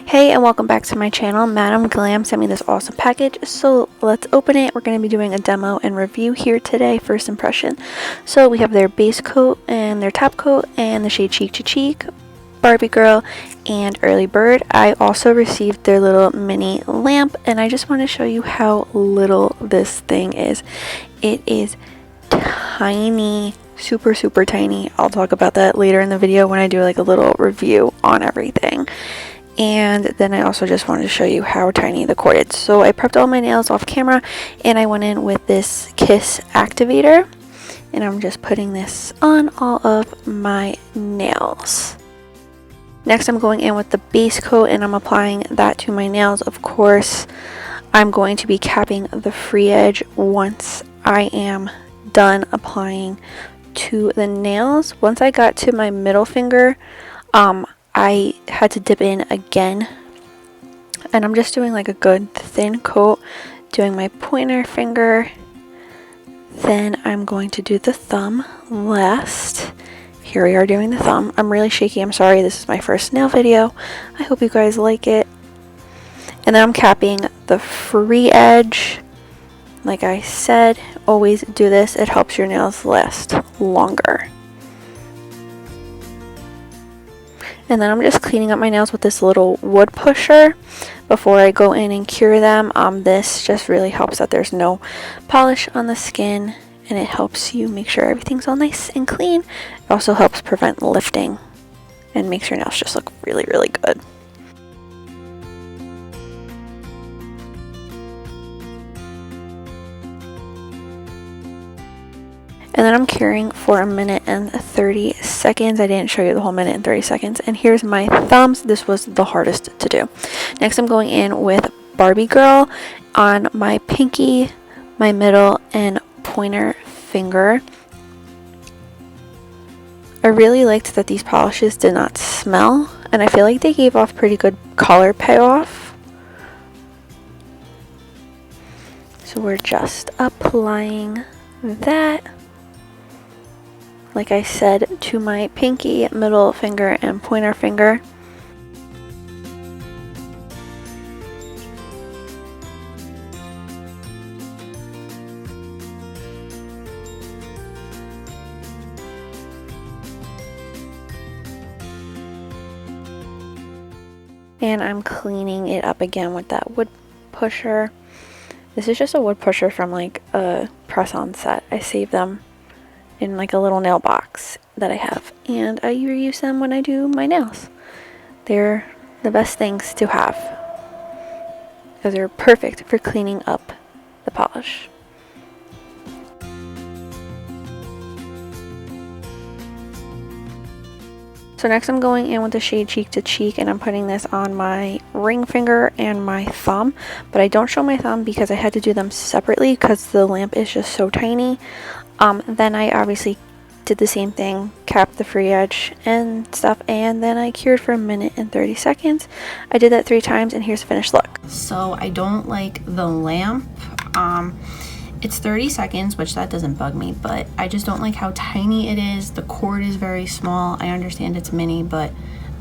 Hey, and welcome back to my channel. Madam Glam sent me this awesome package, so let's open it. We're going to be doing a demo and review here today, first impression. So we have their base coat and their top coat and the shade Cheek to Cheek, Barbie Girl, and Early Bird. I also received their little mini lamp, and I just want to show you how little this thing is. It is tiny, super tiny. I'll talk about that later in the video when I do like a little review on everything. And then I also just wanted to show you how tiny the cord is. So I prepped all my nails off camera and I went in with this Kiss activator, and I'm just putting this on all of my nails. Next, I'm going in with the base coat and I'm applying that to my nails. Of course, I'm going to be capping the free edge once I am done applying to the nails. Once I got to my middle finger, I had to dip in again, and I'm just doing like a good thin coat, doing my pointer finger, then I'm going to do the thumb last. Here we are doing the thumb. I'm really shaky, I'm sorry, this is my first nail video. I hope you guys like it. And then I'm capping the free edge. Like I said, always do this, it helps your nails last longer. And then I'm just cleaning up my nails with this little wood pusher before I go in and cure them. This just really helps that there's no polish on the skin, and it helps you make sure everything's all nice and clean. It also helps prevent lifting and makes your nails just look really good. And then I'm curing for a minute and 30 seconds. I didn't show you the whole minute and 30 seconds. And here's my thumbs. This was the hardest to do. Next, I'm going in with Barbie Girl on my pinky, my middle, and pointer finger. I really liked that these polishes did not smell, and I feel like they gave off pretty good color payoff. So we're just applying that, like I said, to my pinky, middle finger, and pointer finger. And I'm cleaning it up again with that wood pusher. This is just a wood pusher from like a press-on set. I saved them in like a little nail box that I have, and I reuse them when I do my nails. They're the best things to have because they're perfect for cleaning up the polish. So next I'm going in with the shade Cheek to Cheek, and I'm putting this on my ring finger and my thumb, but I don't show my thumb because I had to do them separately because the lamp is just so tiny. Then I obviously did the same thing, capped the free edge and stuff, and then I cured for a minute and 30 seconds. I did that 3 times, and here's the finished look. So I don't like the lamp. It's 30 seconds, which that doesn't bug me, but I just don't like how tiny it is. The cord is very small. I understand it's mini, but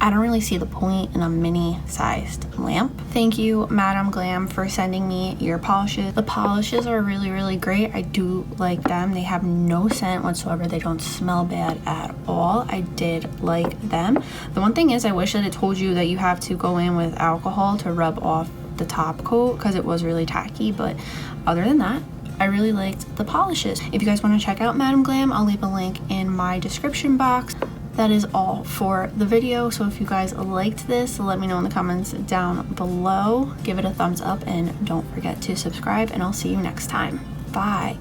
I don't really see the point in a mini sized lamp. Thank you, Madam Glam, for sending me your polishes. The polishes are really great. I do like them. They have no scent whatsoever. They don't smell bad at all. I did like them. The one thing is, I wish that it told you that you have to go in with alcohol to rub off the top coat because it was really tacky, but other than that, I really liked the polishes. If you guys want to check out Madam Glam, I'll leave a link in my description box. That is all for the video. So if you guys liked this, let me know in the comments down below. Give it a thumbs up and don't forget to subscribe, and I'll see you next time. Bye.